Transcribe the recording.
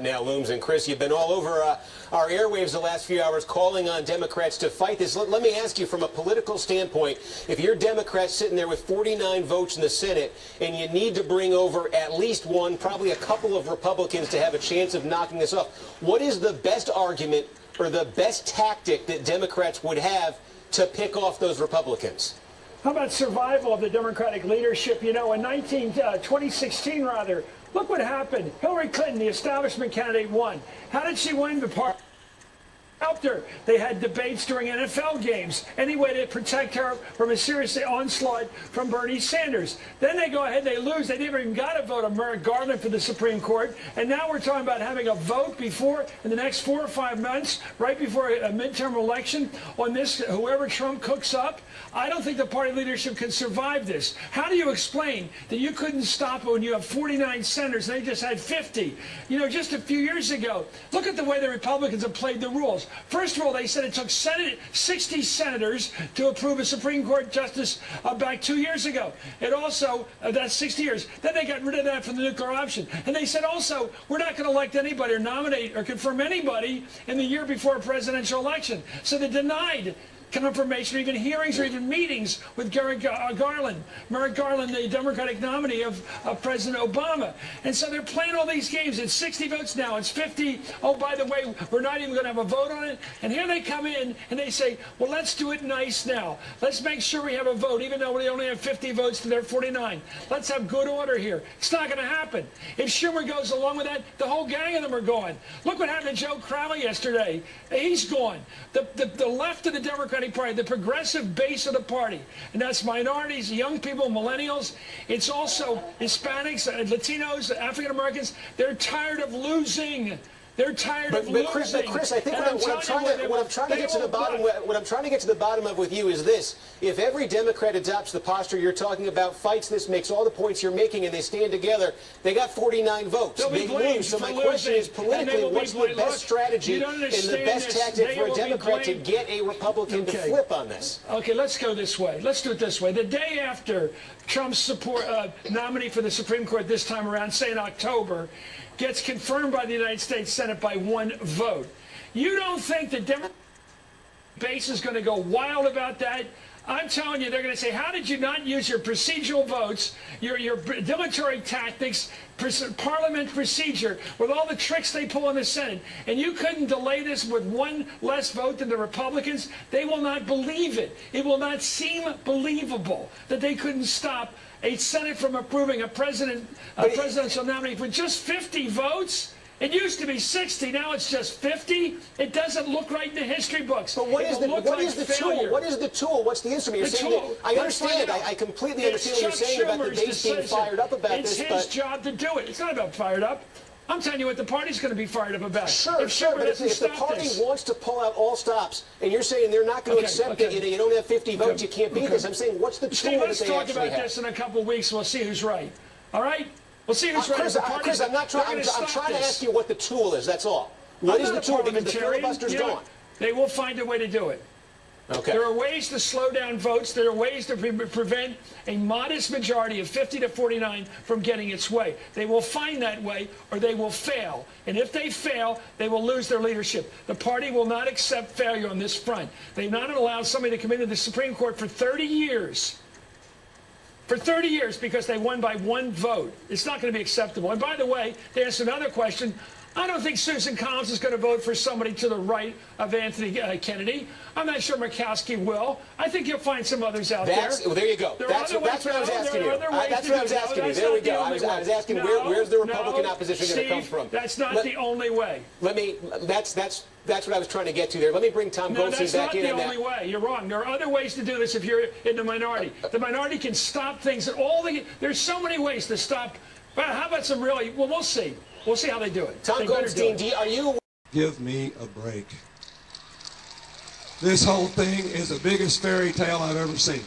Now looms. And Chris, you've been all over our airwaves the last few hours calling on Democrats to fight this. Let me ask you, from a political standpoint, if you're Democrats sitting there with 49 votes in the Senate and you need to bring over at least one, probably a couple of Republicans to have a chance of knocking this off, what is the best argument or the best tactic that Democrats would have to pick off those Republicans? How about survival of the Democratic leadership? You know, in 2016, look what happened. Hillary Clinton, the establishment candidate, won. How did she win? The party helped her. They had debates during NFL games. Anyway, to protect her from a serious onslaught from Bernie Sanders. Then they go ahead, they lose. They never even got a vote on Merrick Garland for the Supreme Court. And now we're talking about having a vote before, in the next 4 or 5 months, right before a midterm election, on this, whoever Trump cooks up. I don't think the party leadership can survive this. How do you explain that you couldn't stop it when you have 49 senators and they just had 50? You know, just a few years ago, look at the way the Republicans have played the rules. First of all, they said it took 60 senators to approve a Supreme Court justice back 2 years ago. It also, that's 60 years. Then they got rid of that for the nuclear option. And they said also, we're not going to elect anybody or nominate or confirm anybody in the year before a presidential election. So they denied confirmation or even hearings or even meetings with Merrick Garland, the Democratic nominee of President Obama. And so they're playing all these games. It's 60 votes now. It's 50. Oh, by the way, we're not even going to have a vote on it. And here they come in and they say, well, let's do it nice now. Let's make sure we have a vote, even though we only have 50 votes to their 49. Let's have good order here. It's not going to happen. If Schumer goes along with that, the whole gang of them are gone. Look what happened to Joe Crowley yesterday. He's gone. The left of the Democratic Party, the progressive base of the party, and that's minorities, young people, millennials. It's also Hispanics, Latinos, African Americans. They're tired of losing. They're tired of losing. Chris, I think what I'm trying to get to the bottom of with you is this: if every Democrat adopts the posture you're talking about, fights this, makes all the points you're making, and they stand together, they got 49 votes. They lose. So my question is, politically, what's the best strategy and the best tactic for a Democrat to get a Republican to flip on this? Okay, let's go this way. Let's do it this way. The day after Trump's nominee for the Supreme Court this time around, say in October, gets confirmed by the United States Senate by 1 vote. You don't think the Democratic base is going to go wild about that? I'm telling you, they're going to say, how did you not use your procedural votes, your dilatory tactics, parliament procedure, with all the tricks they pull in the Senate, and you couldn't delay this with 1 less vote than the Republicans? They will not believe it. It will not seem believable that they couldn't stop a Senate from approving a presidential nominee for just 50 votes. It used to be 60, now it's just 50. It doesn't look right in the history books. But what is the tool? What is the tool? What's the instrument? You're saying that, I understand. I completely understand what you're saying about the base being fired up about this. It's his job to do it. It's not about fired up. I'm telling you what the party's going to be fired up about. Sure, but if the party wants to pull out all stops, and you're saying they're not going to accept it, you don't have 50 votes, you can't beat this. I'm saying, what's the tool that they actually have? Let's talk about this in a couple of weeks, and we'll see who's right. All right? We'll see who's right. Chris, I'm trying to ask you what the tool is, that's all. What is the tool? Because the filibuster's gone. They will find a way to do it. Okay. There are ways to slow down votes. There are ways to prevent a modest majority of 50 to 49 from getting its way. They will find that way, or they will fail. And if they fail, they will lose their leadership. The party will not accept failure on this front. They've not allowed somebody to come into the Supreme Court for 30 years. For 30 years, because they won by 1 vote. It's not going to be acceptable. And by the way, to answer another question, I don't think Susan Collins is going to vote for somebody to the right of Anthony Kennedy. I'm not sure Murkowski will. I think you'll find some others out there. Well, there you go. That's what I was asking you. That's what I was asking you. There we go. I was asking where's the Republican opposition going to come from? That's not the only way. That's what I was trying to get to there. Let me bring Tom Goldstein back in on that. That's not the only way. You're wrong. There are other ways to do this if you're in the minority. The minority can stop things. There's so many ways to stop. But how about some really? Well, we'll see. We'll see how they do it. Tom Goldstein, are you? Give me a break. This whole thing is the biggest fairy tale I've ever seen.